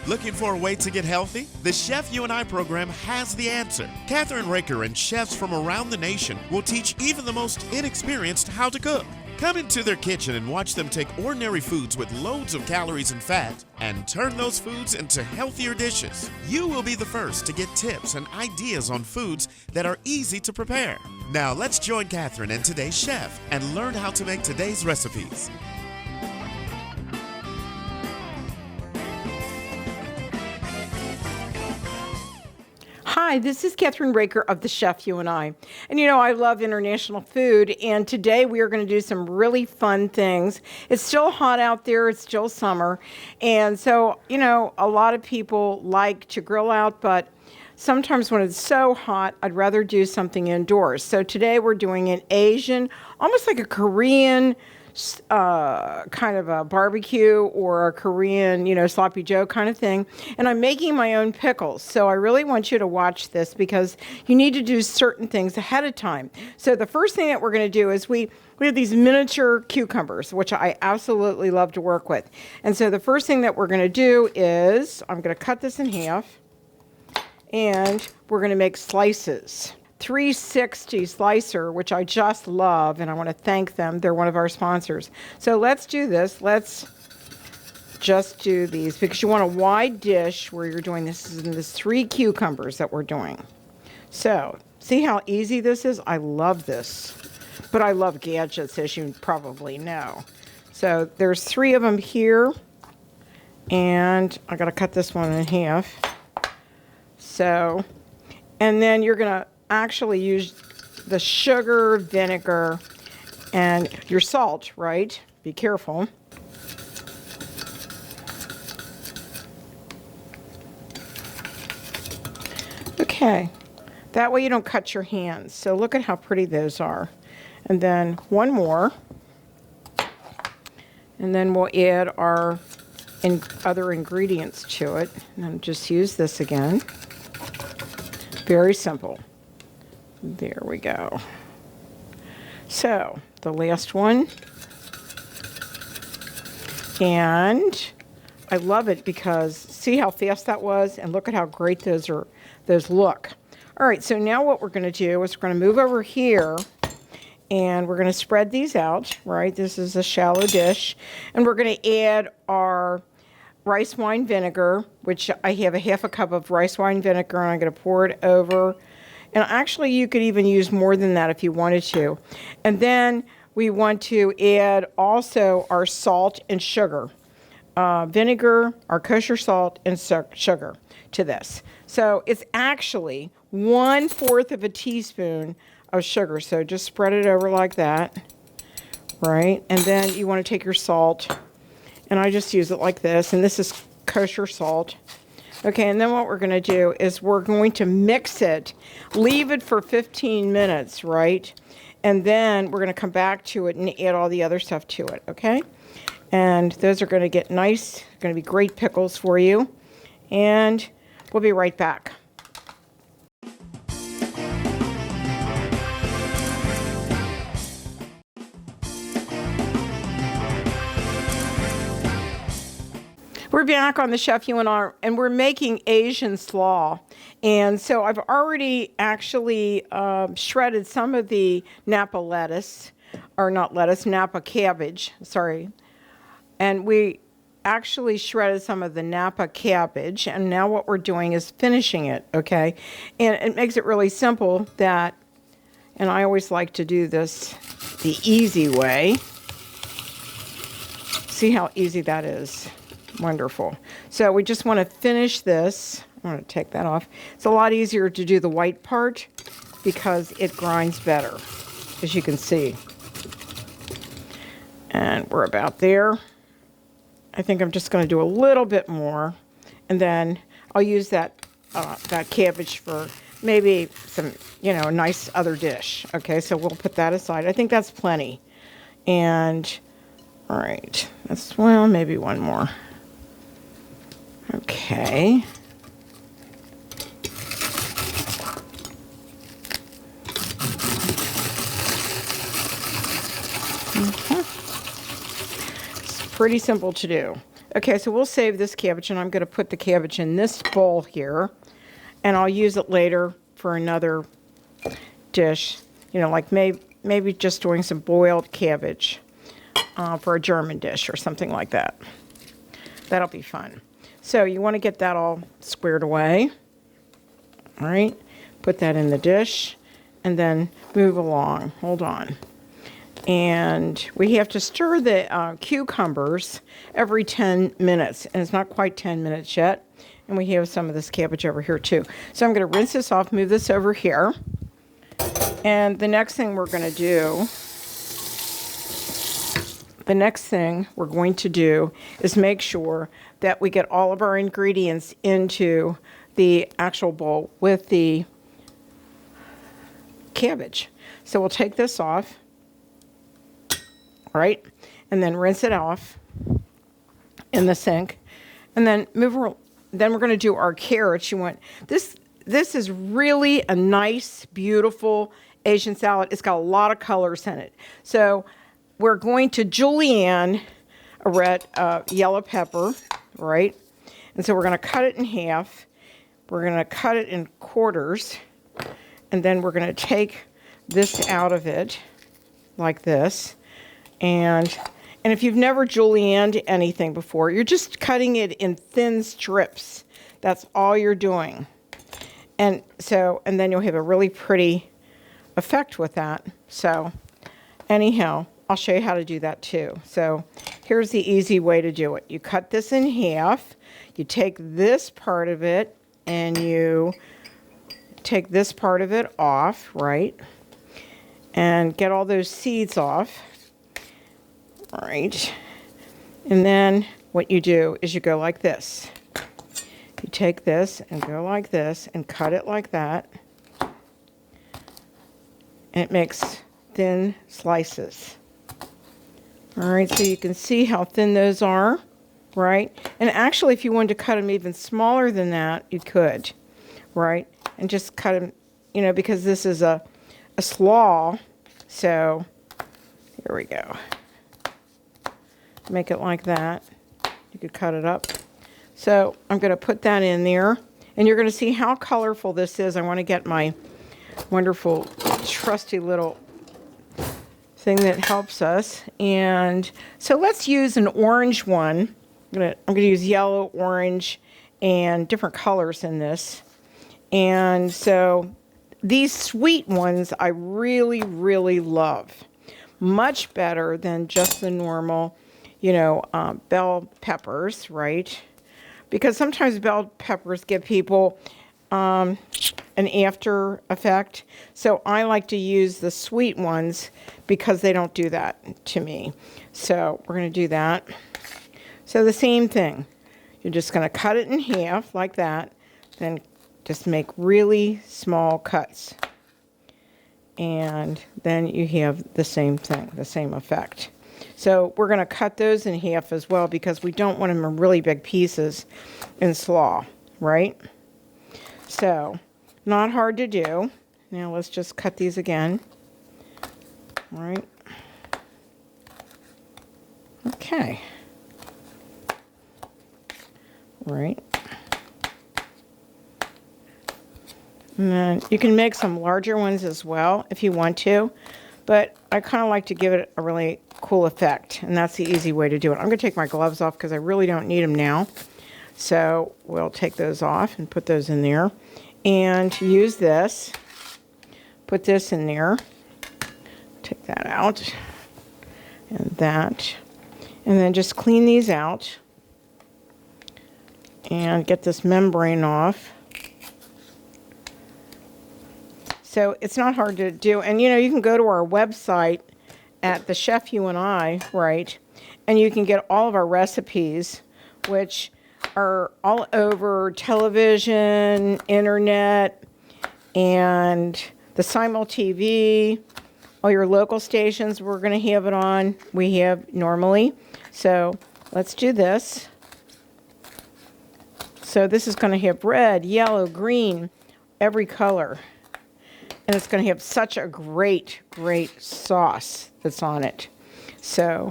Looking for a way to get healthy? The Chef You and I program has the answer. Kathryn Raaker and chefs from around the nation will teach even the most inexperienced how to cook. Come into their kitchen and watch them take ordinary foods with loads of calories and fat and turn those foods into healthier dishes. You will be the first to get tips and ideas on foods that are easy to prepare. Now let's join Kathryn and today's chef and learn how to make today's recipes. Hi, this is Kathryn Raaker of The Chef You and I. And you know, I love international food, and today we are going to do some really fun things. It's still hot out there, it's still summer, and so, you know, a lot of people like to grill out, but sometimes when it's so hot, I'd rather do something indoors. So today we're doing an Asian, almost like a Korean kind of a barbecue or a Korean, you know, sloppy Joe kind of thing. And I'm making my own pickles. So I really want you to watch this because you need to do certain things ahead of time. So the first thing that we're going to do is we have these miniature cucumbers, which I absolutely love to work with. And so the first thing that we're going to do is I'm going to cut this in half and we're going to make slices. 360 slicer, which I just love, and I want to thank them. They're one of our sponsors. So let's do this. Let's just do these because you want a wide dish where you're doing this. This is in this 3 cucumbers that we're doing. So see how easy this is? I love this, but I love gadgets, as you probably know. So there's 3 of them here, and I got to cut this one in half. So, and then you're gonna actually use the sugar, vinegar, and your salt, right? Be careful. Okay, that way you don't cut your hands. So look at how pretty those are. And then one more. And then we'll add our other ingredients to it. And then just use this again. Very simple. There we go. So the last one. And I love it because see how fast that was, and look at how great those look. All right, so now what we're going to do is we're going to move over here and we're going to spread these out, right? This is a shallow dish, and we're going to add our rice wine vinegar, which I have a half a cup of rice wine vinegar, and I'm going to pour it over. And actually, you could even use more than that if you wanted to. And then we want to add also our salt and sugar. Vinegar, our kosher salt, and sugar to this. So it's actually 1/4 of a teaspoon of sugar. So just spread it over like that, right? And then you want to take your salt, and I just use it like this. And this is kosher salt. Okay, and then what we're going to do is we're going to mix it, leave it for 15 minutes, right? And then we're going to come back to it and add all the other stuff to it, okay? And those are going to get nice, going to be great pickles for you. And we'll be right back. We're back on the Chef You and I, and we're making Asian slaw. And so I've already actually shredded some of the Napa lettuce, or not lettuce, Napa cabbage, sorry. And we actually shredded some of the Napa cabbage, and now what we're doing is finishing it, okay? And it makes it really simple that, and I always like to do this the easy way. See how easy that is. Wonderful. So we just want to finish this. I'm going to take that off. It's a lot easier to do the white part because it grinds better, as you can see. And we're about there. I think I'm just going to do a little bit more, and then I'll use that cabbage for maybe some, you know, a nice other dish. Okay, so we'll put that aside. I think that's plenty. And all right, that's, well, maybe one more. Okay. It's pretty simple to do. Okay, so we'll save this cabbage, and I'm going to put the cabbage in this bowl here, and I'll use it later for another dish, like maybe just doing some boiled cabbage for a German dish or something like that. That'll be fun. So you want to get that all squared away. All right, put that in the dish, and then move along. Hold on. And we have to stir the cucumbers every 10 minutes. And it's not quite 10 minutes yet. And we have some of this cabbage over here too. So I'm going to rinse this off, move this over here. And the next thing we're going to do is make sure that we get all of our ingredients into the actual bowl with the cabbage. So we'll take this off. Right, and then rinse it off in the sink, and then then we're going to do our carrots. You want this. This is really a nice, beautiful Asian salad. It's got a lot of colors in it. So we're going to julienne a red yellow pepper, right? And so we're going to cut it in half. We're going to cut it in quarters, and then we're going to take this out of it like this. And if you've never julienned anything before, you're just cutting it in thin strips. That's all you're doing. And then you'll have a really pretty effect with that. So anyhow, I'll show you how to do that too. So here's the easy way to do it. You cut this in half. You take this part of it and you take this part of it off, right? And get all those seeds off. All right, and then what you do is you go like this. You take this and go like this and cut it like that. And it makes thin slices. All right, so you can see how thin those are, right? And actually, if you wanted to cut them even smaller than that, you could, right? And just cut them, because this is a slaw. So here we go. Make it like that. You could cut it up. So I'm going to put that in there. And you're going to see how colorful this is. I want to get my wonderful, trusty little thing that helps us. And so let's use an orange one. I'm going to use yellow, orange, and different colors in this. And so these sweet ones I really, really love. Much better than just the normal bell peppers, right? Because sometimes bell peppers give people an after effect. So I like to use the sweet ones because they don't do that to me. So we're going to do that. So the same thing. You're just going to cut it in half like that. Then just make really small cuts. And then you have the same thing, the same effect. So we're going to cut those in half as well because we don't want them in really big pieces in slaw, right? So, not hard to do. Now let's just cut these again. All right. Okay. All right. And then you can make some larger ones as well if you want to, but I kind of like to give it a really cool effect, and that's the easy way to do it. I'm going to take my gloves off because I really don't need them now. So we'll take those off and put those in there and use this. Put this in there. Take that out and that. And then just clean these out and get this membrane off. So it's not hard to do. And you can go to our website at the Chef You and I, right? And you can get all of our recipes, which are all over television, internet, and the Simul TV, all your local stations we're going to have it on. We have normally. So let's do this. So this is going to have red, yellow, green, every color. And it's going to have such a great, great sauce that's on it. So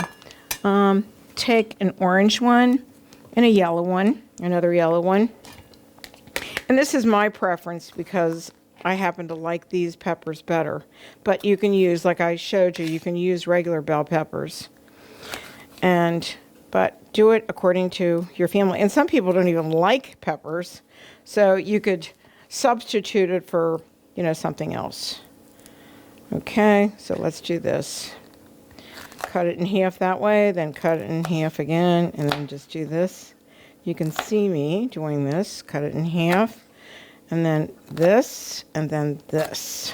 take an orange one and a yellow one, another yellow one. And this is my preference because I happen to like these peppers better. But you can use, like I showed you, you can use regular bell peppers. But do it according to your family. And some people don't even like peppers, so you could substitute it for, something else. Okay, so let's do this. Cut it in half that way, then cut it in half again, and then just do this. You can see me doing this. Cut it in half, and then this, and then this.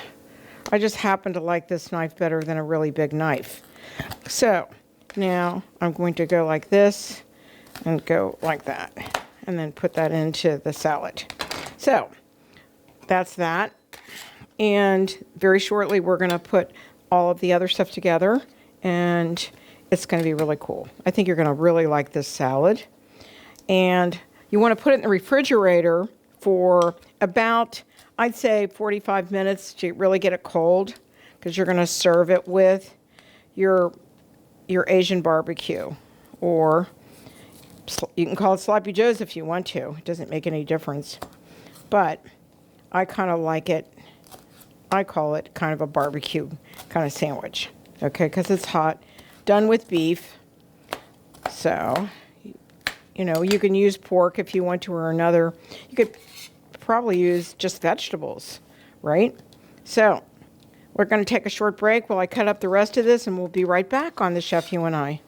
I just happen to like this knife better than a really big knife. So now I'm going to go like this and go like that, and then put that into the salad. So that's that. And very shortly we're going to put all of the other stuff together, and it's going to be really cool. I think you're going to really like this salad. And you want to put it in the refrigerator for about, I'd say, 45 minutes to really get it cold, because you're going to serve it with your Asian barbecue, or you can call it Sloppy Joe's if you want to. It doesn't make any difference. But I kind of like it. I call it kind of a barbecue kind of sandwich, okay, because it's hot, done with beef. So, you can use pork if you want to, or another. You could probably use just vegetables, right? So, we're going to take a short break while I cut up the rest of this, and we'll be right back on The Chef You and I.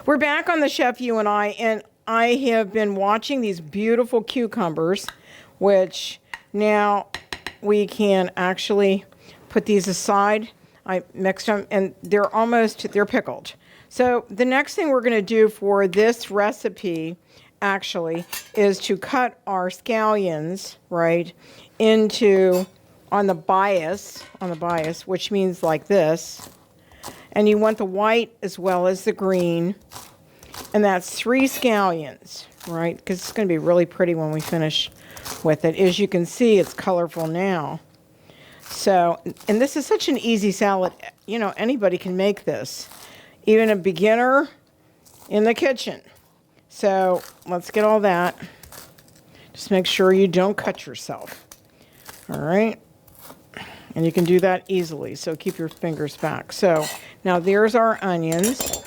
We're back on The Chef You and I have been watching these beautiful cucumbers, which now we can actually put these aside. I mixed them, and they're pickled. So the next thing we're going to do for this recipe actually is to cut our scallions, right, on the bias, which means like this. And you want the white as well as the green. And that's 3 scallions, right? Because it's going to be really pretty when we finish with it. As you can see, it's colorful now. So, and this is such an easy salad. Anybody can make this. Even a beginner in the kitchen. So, let's get all that. Just make sure you don't cut yourself. All right? And you can do that easily, so keep your fingers back. So now there's our onions.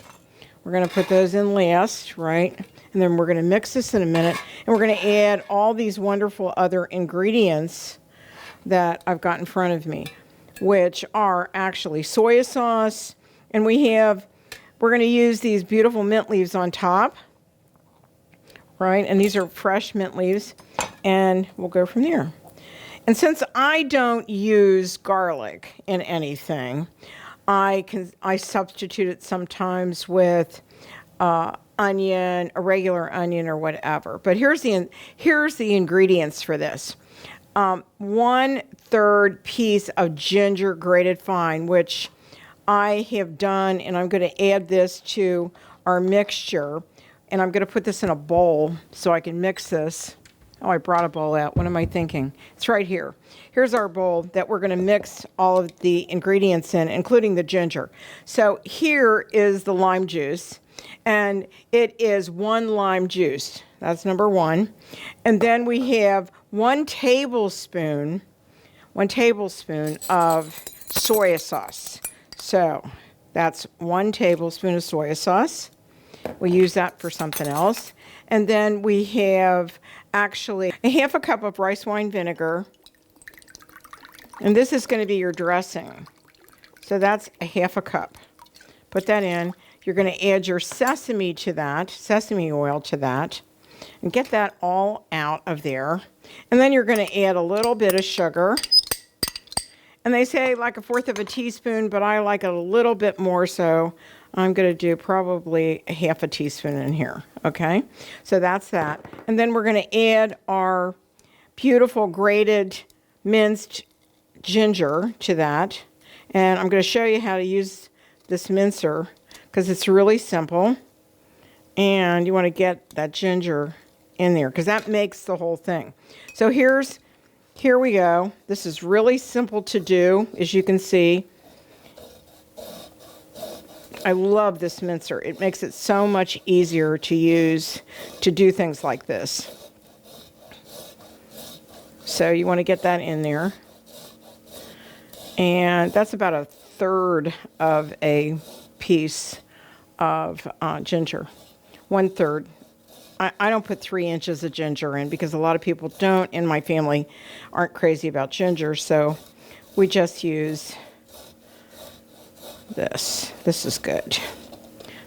We're going to put those in last, right? And then we're going to mix this in a minute. And we're going to add all these wonderful other ingredients that I've got in front of me, which are actually soy sauce. And we're going to use these beautiful mint leaves on top, right? And these are fresh mint leaves. And we'll go from there. And since I don't use garlic in anything, I substitute it sometimes with onion, a regular onion or whatever. But here's the ingredients for this. 1/3 piece of ginger grated fine, which I have done, and I'm going to add this to our mixture. And I'm going to put this in a bowl so I can mix this. Oh, I brought a bowl out. What am I thinking? It's right here. Here's our bowl that we're going to mix all of the ingredients in, including the ginger. So here is the lime juice, and it is 1 lime juice. That's number 1. And then we have 1 tablespoon of soy sauce. So that's 1 tablespoon of soy sauce. We use that for something else. And then we have actually a 1/2 cup of rice wine vinegar. And this is going to be your dressing. So that's a 1/2 cup. Put that in. You're going to add your sesame oil to that, and get that all out of there. And then you're going to add a little bit of sugar. And they say like 1/4 teaspoon, but I like it a little bit more, so I'm going to do probably a 1/2 teaspoon in here, okay? So that's that. And then we're going to add our beautiful grated minced ginger to that. And I'm going to show you how to use this mincer because it's really simple. And you want to get that ginger in there because that makes the whole thing. So here we go. This is really simple to do, as you can see. I love this mincer. It makes it so much easier to use to do things like this. So you want to get that in there. And that's about 1/3 of a piece of ginger. 1/3. I don't put 3 inches of ginger in because a lot of people don't in my family aren't crazy about ginger. So we just use this. This is good.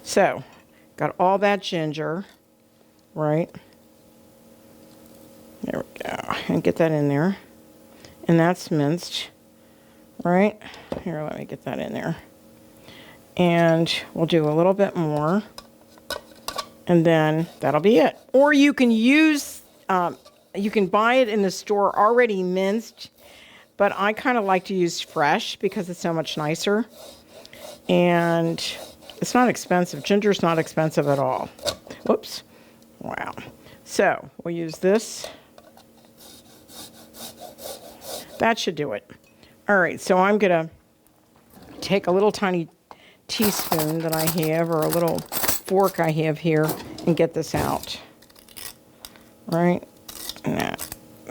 So got all that ginger, right? There we go. And get that in there. And that's minced, right? Here, let me get that in there. And we'll do a little bit more. And then that'll be it. Or you can use, you can buy it in the store already minced. But I kind of like to use fresh because it's so much nicer. And it's not expensive. Ginger's not expensive at all. Whoops. Wow. So we'll use this. That should do it. All right, so I'm going to take a little tiny teaspoon that I have, or a little fork I have here, and get this out. Right? And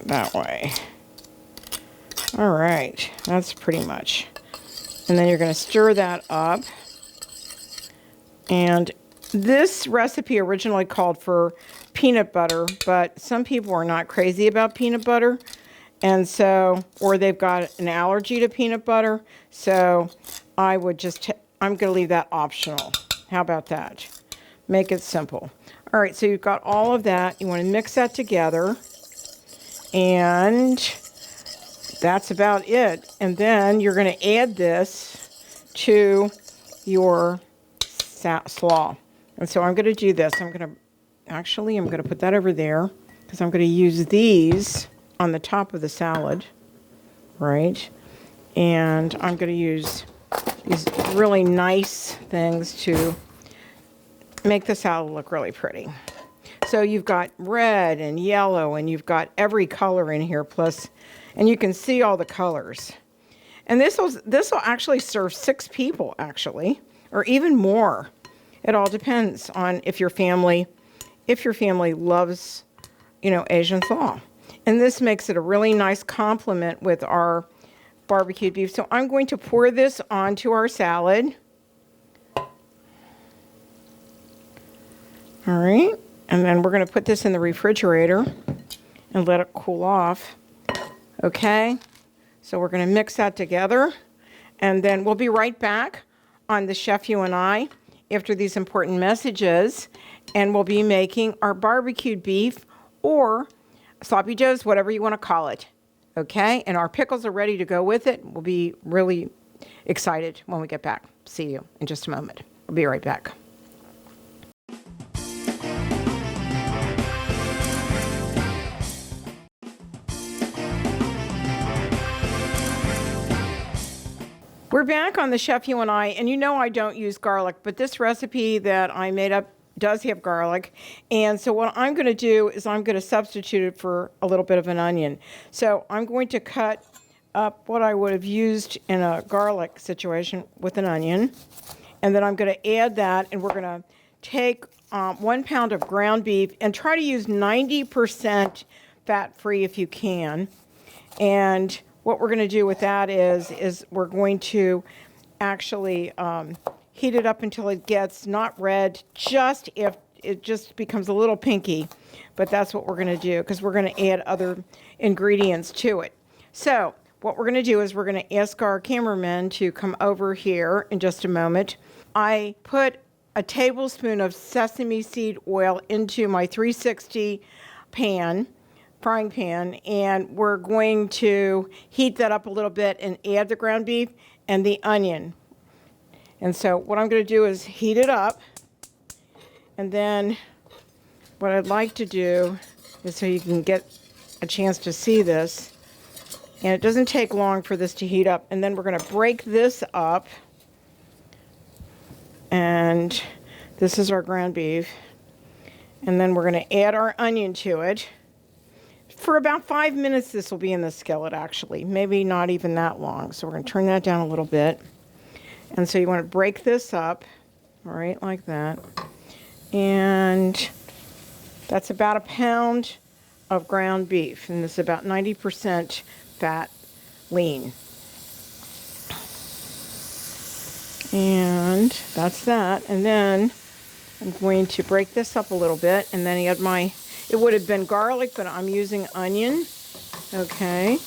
that way. All right, that's pretty much. And then you're going to stir that up. And this recipe originally called for peanut butter, but some people are not crazy about peanut butter. And so, or they've got an allergy to peanut butter. So I would just, I'm going to leave that optional. How about that? Make it simple. All right, so you've got all of that. You want to mix that together. And that's about it. And then you're going to add this to your slaw. And so I'm going to do this. I'm going to put that over there because I'm going to use these on the top of the salad, right? And I'm going to use these really nice things to make the salad look really pretty. So you've got red and yellow, and you've got every color in here, plus, and you can see all the colors. And this will actually serve 6 people, actually, or even more. It all depends on if your family loves, Asian slaw. And this makes it a really nice complement with our barbecued beef. So I'm going to pour this onto our salad. All right. And then we're going to put this in the refrigerator and let it cool off. Okay. So we're going to mix that together. And then we'll be right back on the Chef You and I after these important messages. And we'll be making our barbecued beef, or sloppy joes, whatever you want to call it. Okay? And our pickles are ready to go with it. We'll be really excited when we get back. See you in just a moment. We'll be right back. We're back on the Chef You and I, and I don't use garlic, but this recipe that I made up does have garlic. And so what I'm going to do is I'm going to substitute it for a little bit of an onion. So I'm going to cut up what I would have used in a garlic situation with an onion. And then I'm going to add that, and we're going to take 1 pound of ground beef, and try to use 90% fat-free if you can. And what we're going to do with that is we're going to actually heat it up until it gets not red, just if it just becomes a little pinky. But that's what we're going to do, because we're going to add other ingredients to it. So what we're going to do is we're going to ask our cameraman to come over here in just a moment. I put a tablespoon of sesame seed oil into my 360 frying pan, and we're going to heat that up a little bit and add the ground beef and the onion. And so what I'm going to do is heat it up, and then what I'd like to do is, so you can get a chance to see this, and it doesn't take long for this to heat up, and then we're going to break this up, and this is our ground beef, And then we're going to add our onion to it. For about 5 minutes, this will be in the skillet, actually. Maybe not even that long. So we're going to turn that down a little bit. And so you want to break this up, all right, like that. And that's about a pound of ground beef. And this is about 90% fat, lean. And that's that. And then I'm going to break this up a little bit. And then add my, it would have been garlic, but I'm using onion. Okay.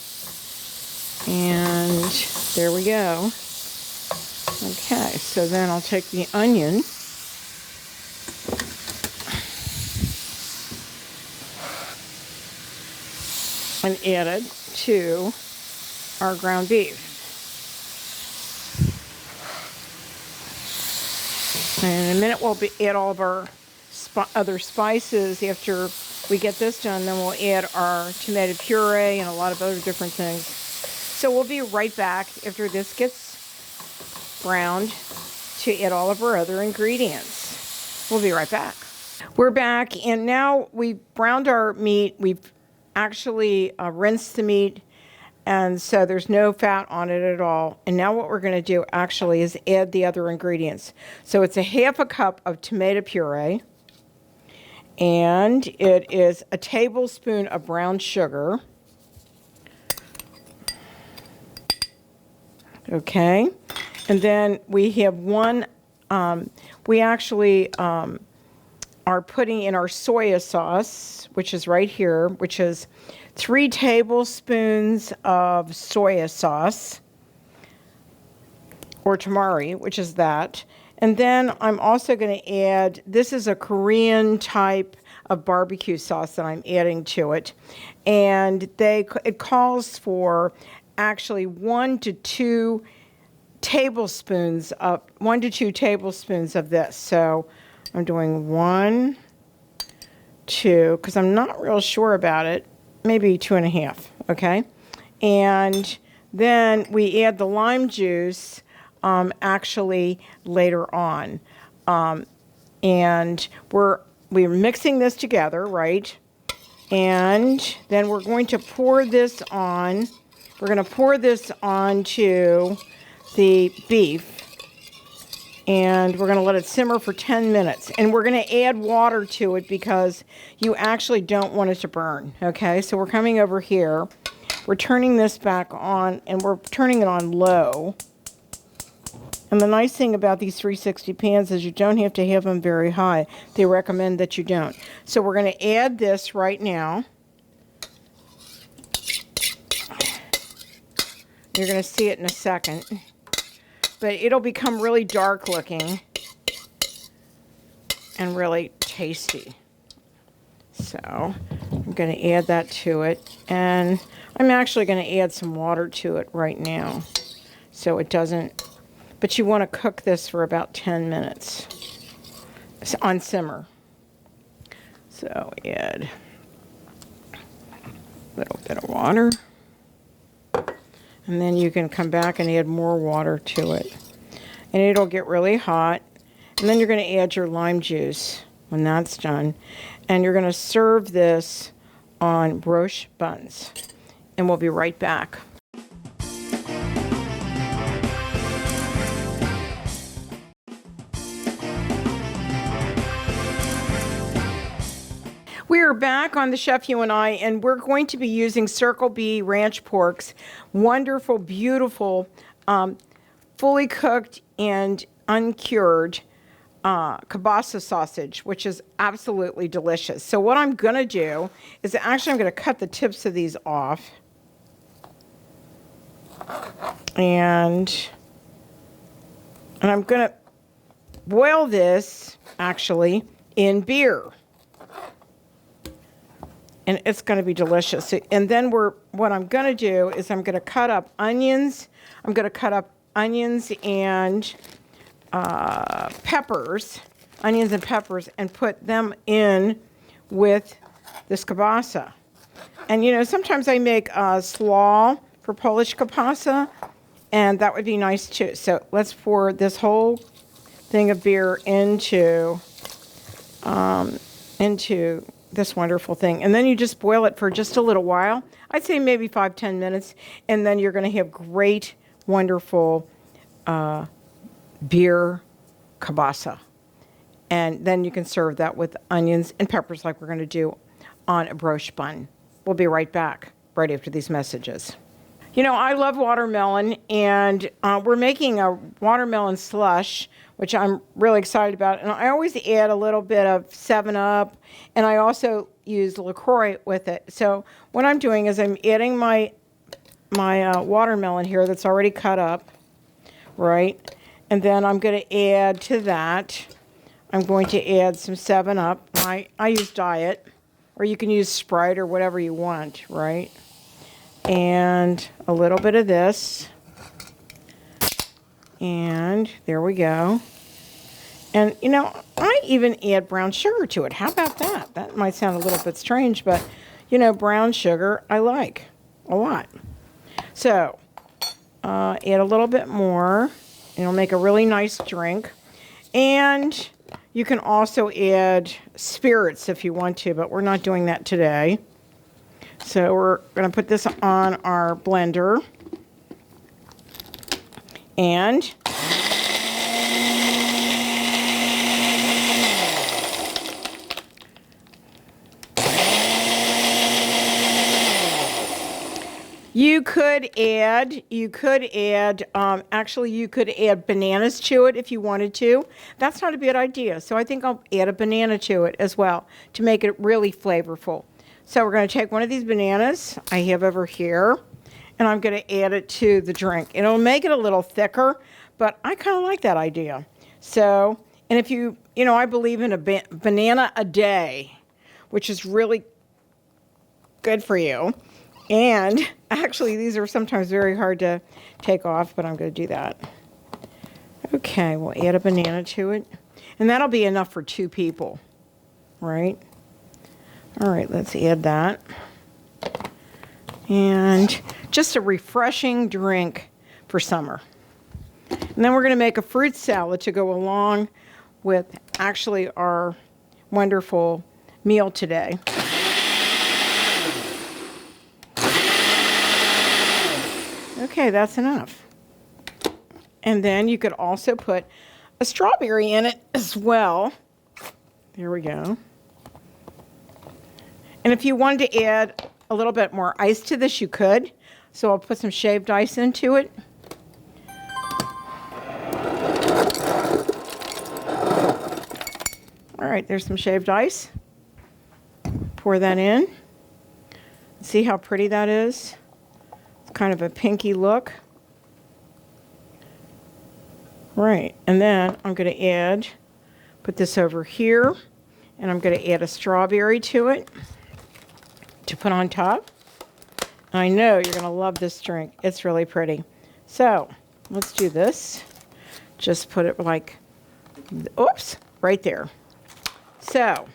And there we go. Okay, so then I'll take the onion and add it to our ground beef. And in a minute we'll add all of our other spices. After we get this done, then we'll add our tomato puree and a lot of other different things. So we'll be right back after this gets browned to add all of our other ingredients. We'll be right back. We're back, and now we've browned our meat. We've actually rinsed the meat, and so there's no fat on it at all. And now what we're going to do actually is add the other ingredients. So it's a half a cup of tomato puree, and it is a tablespoon of brown sugar. Okay. And then we have we actually are putting in our soya sauce, which is right here, which is 3 tablespoons of soya sauce, or tamari, which is that. And then I'm also going to add, this is a Korean type of barbecue sauce that I'm adding to it. And it calls for actually 1 to 2 tablespoons of this. So I'm doing 1, 2, because I'm not real sure about it, maybe 2.5. Okay, and then we add the lime juice actually later on, and we're mixing this together, right? And then we're going to pour this on. We're going to pour this onto the beef, and we're going to let it simmer for 10 minutes. And we're going to add water to it because you actually don't want it to burn. Okay, so we're coming over here. We're turning this back on, and we're turning it on low. And the nice thing about these 360 pans is you don't have to have them very high. They recommend that you don't. So we're going to add this right now. You're going to see it in a second. But it'll become really dark looking and really tasty. So I'm going to add that to it. And I'm actually going to add some water to it right now, so it doesn't, but you want to cook this for about 10 minutes on simmer. So add a little bit of water. And then you can come back and add more water to it. And it'll get really hot. And then you're going to add your lime juice when that's done. And you're going to serve this on brioche buns. And we'll be right back. We are back on the Chef You and I, and we're going to be using Circle B Ranch Pork's wonderful, beautiful, fully cooked and uncured kielbasa sausage, which is absolutely delicious. So what I'm going to do is actually I'm going to cut the tips of these off. And I'm going to boil this actually in beer. And it's going to be delicious. And then what I'm going to do is I'm going to cut up onions. I'm going to cut up onions and peppers, and put them in with this kielbasa. And you know, sometimes I make slaw for Polish kielbasa, and that would be nice too. So let's pour this whole thing of beer into into this wonderful thing. And then you just boil it for just a little while. I'd say maybe 5-10 minutes. And then you're going to have great, wonderful beer kielbasa. And then you can serve that with onions and peppers like we're going to do on a brioche bun. We'll be right back right after these messages. You know, I love watermelon, and we're making a watermelon slush, which I'm really excited about. And I always add a little bit of 7-Up, and I also use LaCroix with it. So what I'm doing is I'm adding my watermelon here that's already cut up, right? And then I'm going to add to that, I'm going to add some 7-Up. I use Diet, or you can use Sprite or whatever you want, right? And a little bit of this. And there we go. And, you know, I even add brown sugar to it. How about that? That might sound a little bit strange, but, you know, brown sugar I like a lot. So, add a little bit more. It'll make a really nice drink. And you can also add spirits if you want to, but we're not doing that today. So we're going to put this on our blender. And you could add, actually you could add bananas to it if you wanted to. That's not a bad idea. So I think I'll add a banana to it as well to make it really flavorful. So we're going to take one of these bananas I have over here, and I'm going to add it to the drink. And it'll make it a little thicker, but I kind of like that idea. So, and if you know, I believe in a banana a day, which is really good for you. And actually, these are sometimes very hard to take off, but I'm going to do that. Okay, we'll add a banana to it. And that'll be enough for 2 people, right? All right, let's add that. And just a refreshing drink for summer. And then we're going to make a fruit salad to go along with actually our wonderful meal today. Okay, that's enough. And then you could also put a strawberry in it as well. There we go. And if you wanted to add a little bit more ice to this, you could. So I'll put some shaved ice into it. All right, there's some shaved ice. Pour that in. See how pretty that is? It's kind of a pinky look. Right, and then I'm going to put this over here, and I'm going to add a strawberry to it to put on top. I know you're going to love this drink. It's really pretty. So let's do this. Just put it like, oops, right there. So,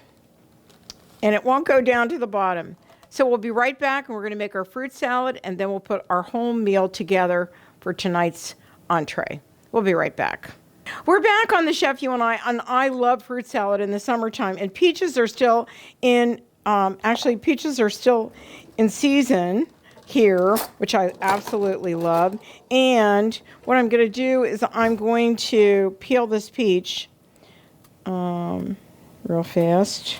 and it won't go down to the bottom. So we'll be right back, and we're going to make our fruit salad, and then we'll put our whole meal together for tonight's entree. We'll be right back. We're back on the Chef You and I love fruit salad in the summertime, and peaches are still in, peaches are still in season here, which I absolutely love. And what I'm going to do is I'm going to peel this peach real fast.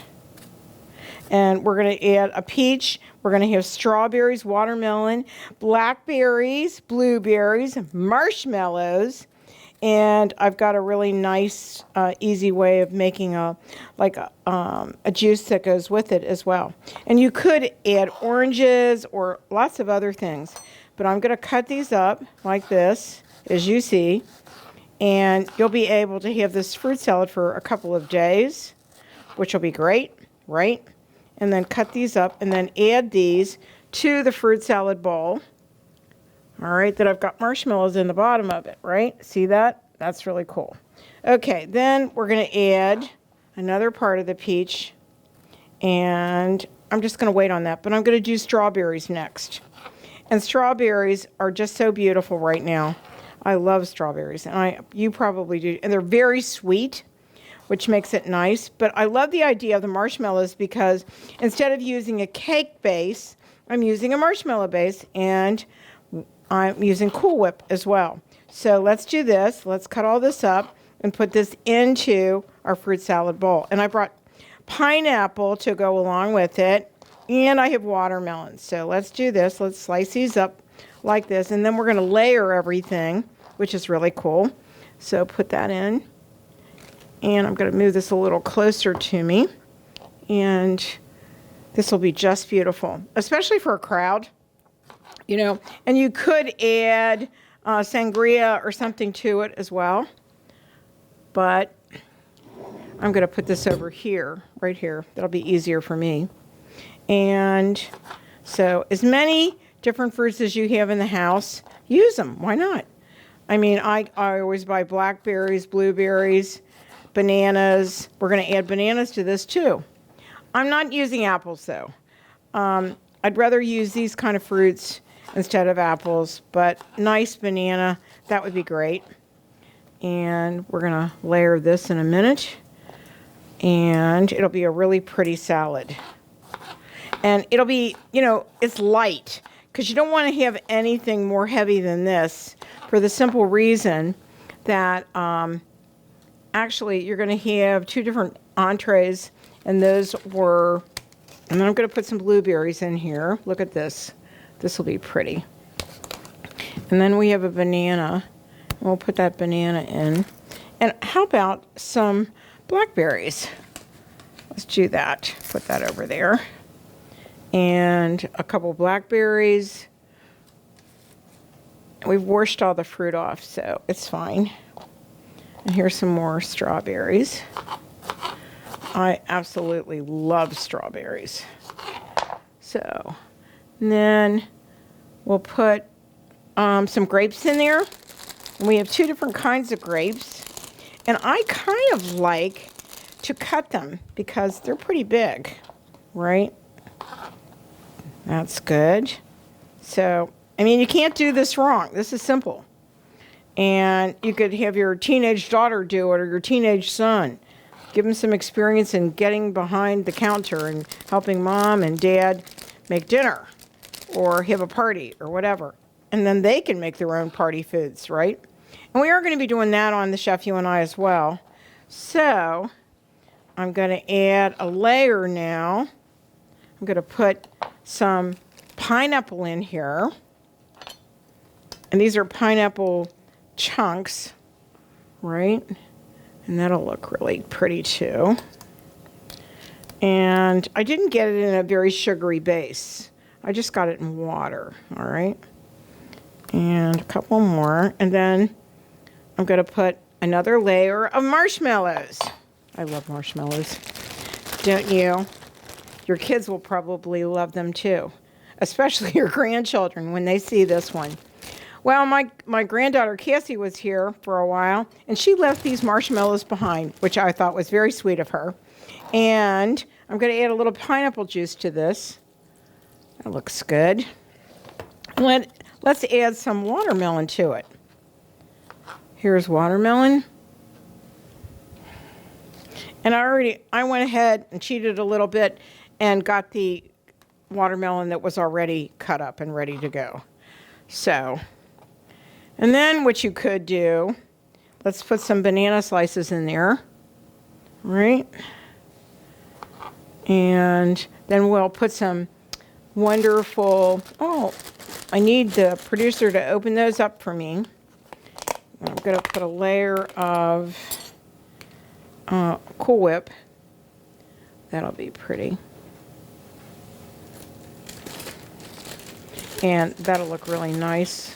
And we're going to add a peach. We're going to have strawberries, watermelon, blackberries, blueberries, marshmallows. And I've got a really nice, easy way of making a juice that goes with it as well. And you could add oranges or lots of other things. But I'm going to cut these up like this, as you see. And you'll be able to have this fruit salad for a couple of days, which will be great, right? And then cut these up and then add these to the fruit salad bowl. All right, that I've got marshmallows in the bottom of it, right? See that? That's really cool. Okay, then we're going to add another part of the peach. And I'm just going to wait on that. But I'm going to do strawberries next. And strawberries are just so beautiful right now. I love strawberries. And you probably do. And they're very sweet. which makes it nice. But I love the idea of the marshmallows because instead of using a cake base, I'm using a marshmallow base, and I'm using Cool Whip as well. So let's do this. Let's cut all this up and put this into our fruit salad bowl. And I brought pineapple to go along with it, and I have watermelon. So let's do this. Let's slice these up like this, and then we're going to layer everything, which is really cool. So put that in, and I'm going to move this a little closer to me, and this will be just beautiful, especially for a crowd, you know. And you could add sangria or something to it as well, but I'm going to put this over here, right here. That'll be easier for me. And so as many different fruits as you have in the house, use them. Why not? I mean, I always buy blackberries, blueberries, bananas. We're going to add bananas to this too. I'm not using apples though. I'd rather use these kind of fruits instead of apples, but nice banana, that would be great. And we're going to layer this in a minute, and it'll be a really pretty salad. And it'll be, you know, it's light, because you don't want to have anything more heavy than this, for the simple reason that actually you're going to have two different entrees, and those were, and then I'm going to put some blueberries in here. Look at this. This will be pretty. And then we have a banana. We'll put that banana in. And how about some blackberries? Let's do that. Put that over there. And a couple blackberries. We've washed all the fruit off, so it's fine. And here's some more strawberries. I absolutely love strawberries. So, and then we'll put some grapes in there. And we have two different kinds of grapes. And I kind of like to cut them because they're pretty big, right? That's good. So, I mean, you can't do this wrong. This is simple. And you could have your teenage daughter do it, or your teenage son. Give them some experience in getting behind the counter and helping mom and dad make dinner or have a party or whatever. And then they can make their own party foods, right? And we are going to be doing that on the Chef You and I as well. So I'm going to add a layer now. I'm going to put some pineapple in here. And these are pineapple chunks, right? And that'll look really pretty too. And I didn't get it in a very sugary base. I just got it in water, all right? And a couple more. And then I'm going to put another layer of marshmallows. I love marshmallows. Don't you? Your kids will probably love them too, especially your grandchildren when they see this one. Well, my granddaughter Cassie was here for a while, and she left these marshmallows behind, which I thought was very sweet of her. And I'm going to add a little pineapple juice to this. That looks good. Let's add some watermelon to it. Here's watermelon. And I went ahead and cheated a little bit and got the watermelon that was already cut up and ready to go. So, and then what you could do, let's put some banana slices in there, right? And then we'll put some wonderful, I need the producer to open those up for me. I'm going to put a layer of Cool Whip. That'll be pretty. And that'll look really nice.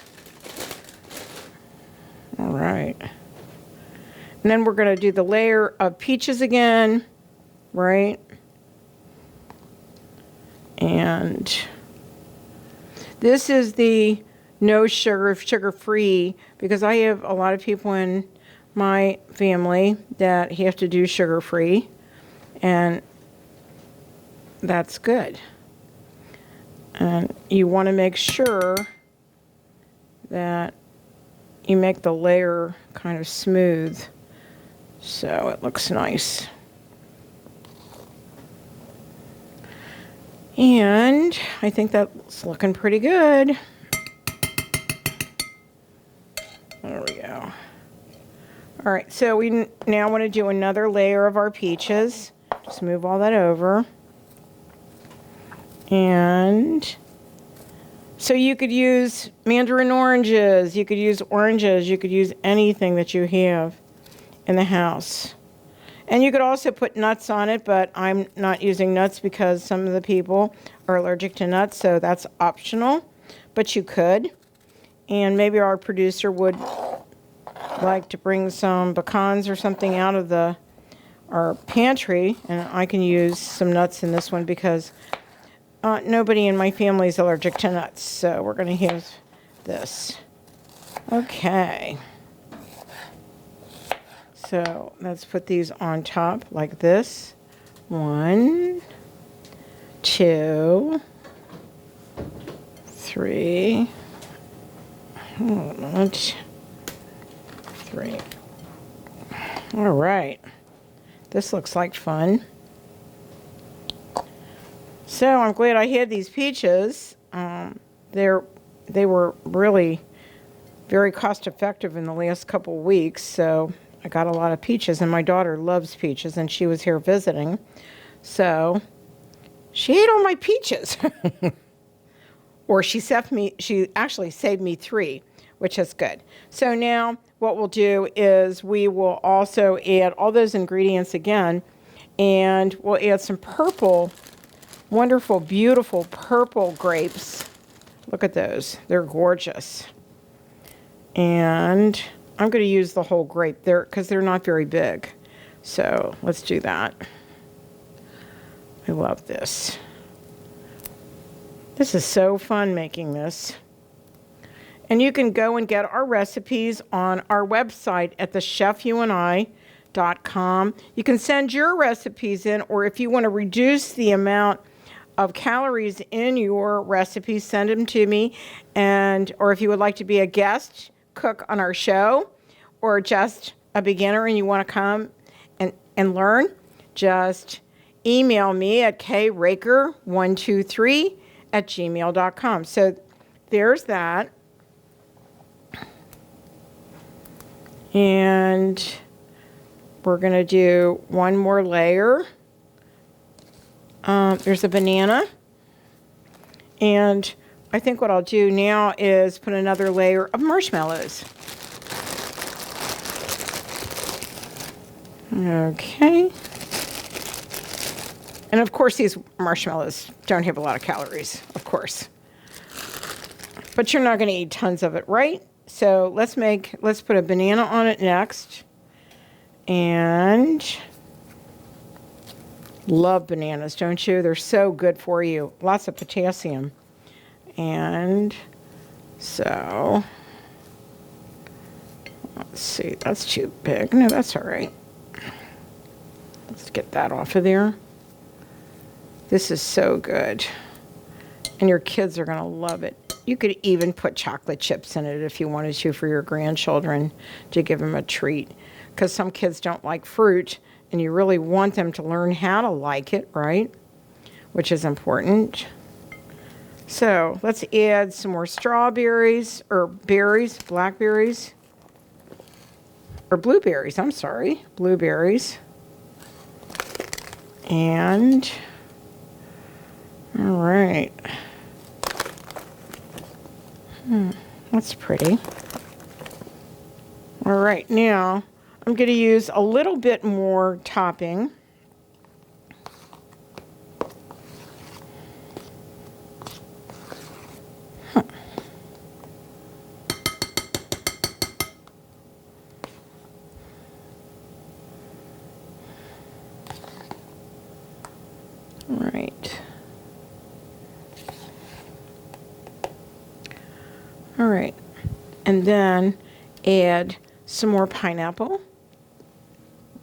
All right. And then we're going to do the layer of peaches again, right? And this is the no sugar, sugar-free, because I have a lot of people in my family that have to do sugar-free, and that's good. And you want to make sure that you make the layer kind of smooth So it looks nice. And I think that's looking pretty good. There we go. All right, so we now want to do another layer of our peaches. Just move all that over. And so you could use mandarin oranges, you could use oranges, you could use anything that you have in the house. And you could also put nuts on it, but I'm not using nuts because some of the people are allergic to nuts, so that's optional. But you could. And maybe our producer would like to bring some pecans or something out of our pantry, and I can use some nuts in this one because nobody in my family is allergic to nuts, so we're going to use this. Okay. So let's put these on top like this. 1, 2, 3. Hold on. 3. All right. This looks like fun. So I'm glad I had these peaches. They were really very cost effective in the last couple weeks, so I got a lot of peaches, and my daughter loves peaches, and she was here visiting. So she ate all my peaches. Or she actually saved me 3, which is good. So now what we'll do is we will also add all those ingredients again, and we'll add some purple, wonderful, beautiful purple grapes. Look at those. They're gorgeous. And I'm going to use the whole grape there because they're not very big. So let's do that. I love this. This is so fun making this. And you can go and get our recipes on our website at thechefyouandi.com. You can send your recipes in, or if you want to reduce the amount of calories in your recipes, send them to me. Or if you would like to be a guest cook on our show, or just a beginner and you want to come and learn, just email me at kraaker123@gmail.com. So there's that. And we're going to do one more layer. There's a banana. And I think what I'll do now is put another layer of marshmallows. Okay. And of course, these marshmallows don't have a lot of calories, of course. But you're not going to eat tons of it, right? So let's put a banana on it next. And love bananas, don't you? They're so good for you. Lots of potassium. And so, let's see, that's too big. No, that's all right. Let's get that off of there. This is so good. And your kids are going to love it. You could even put chocolate chips in it if you wanted to for your grandchildren to give them a treat. Because some kids don't like fruit, and you really want them to learn how to like it, right? Which is important. So let's add some more strawberries, or berries, blackberries, or blueberries, I'm sorry, blueberries. And, all right. That's pretty. All right, now I'm going to use a little bit more topping. All right. All right, and then add some more pineapple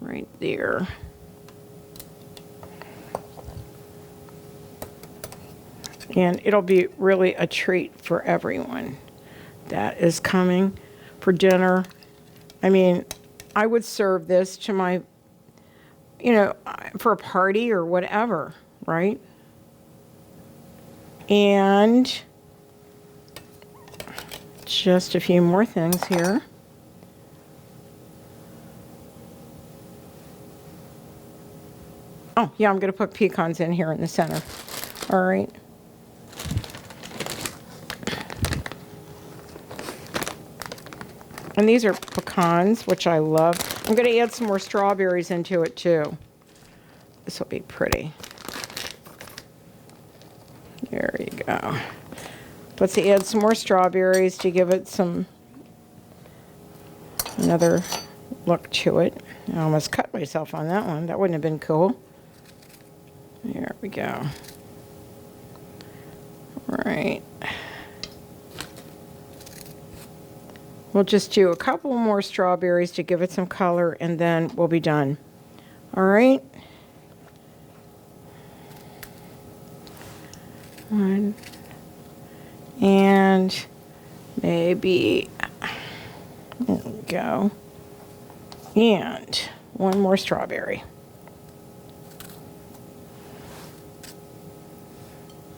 right there. And it'll be really a treat for everyone that is coming for dinner. I mean, I would serve this to my, for a party or whatever, right? And just a few more things here. Oh, yeah, I'm going to put pecans in here in the center. All right. And these are pecans, which I love. I'm going to add some more strawberries into it, too. This will be pretty. There you go. Let's add some more strawberries to give it another look to it. I almost cut myself on that one. That wouldn't have been cool. There we go. All right. We'll just do a couple more strawberries to give it some color, and then we'll be done. All right. One. And maybe, there we go. And one more strawberry.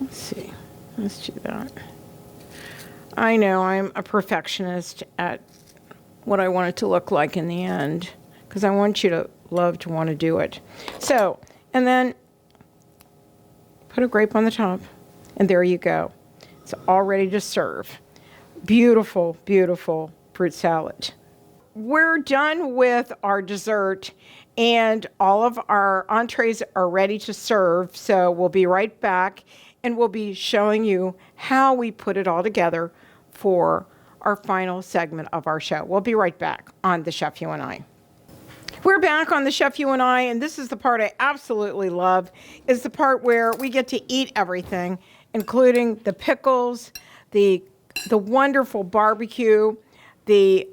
Let's see. Let's do that. I know I'm a perfectionist at what I want it to look like in the end, because I want you to love to want to do it. So, and then put a grape on the top, and there you go. It's all ready to serve. Beautiful, beautiful fruit salad. We're done with our dessert, and all of our entrees are ready to serve. So we'll be right back, and we'll be showing you how we put it all together for our final segment of our show. We'll be right back on The Chef You and I. We're back on The Chef You and I, and this is the part I absolutely love, is the part where we get to eat everything, including the pickles, the wonderful barbecue, the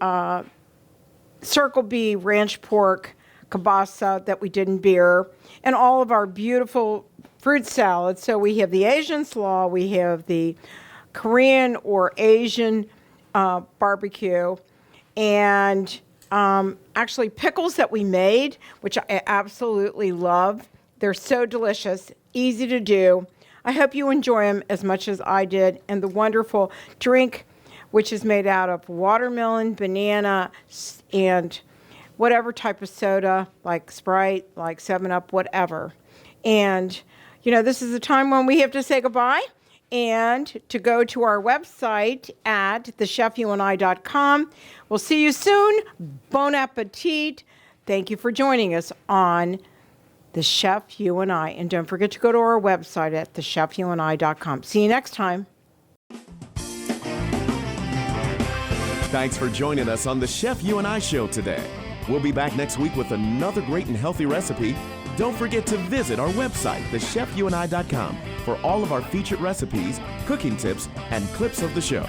Circle B ranch pork kielbasa that we did in beer, and all of our beautiful fruit salads. So we have the Asian slaw, we have the Korean or Asian barbecue, and actually pickles that we made, which I absolutely love. They're so delicious, easy to do. I hope you enjoy them as much as I did. And the wonderful drink, which is made out of watermelon, banana, and whatever type of soda, like Sprite, like 7-Up, whatever. And, this is the time when we have to say goodbye and to go to our website at thechefyouandi.com. We'll see you soon. Bon appetit. Thank you for joining us on The Chef You and I. And don't forget to go to our website at thechefyouandi.com. See you next time. Thanks for joining us on The Chef You and I show today. We'll be back next week with another great and healthy recipe. Don't forget to visit our website, thechefyouandi.com, for all of our featured recipes, cooking tips, and clips of the show.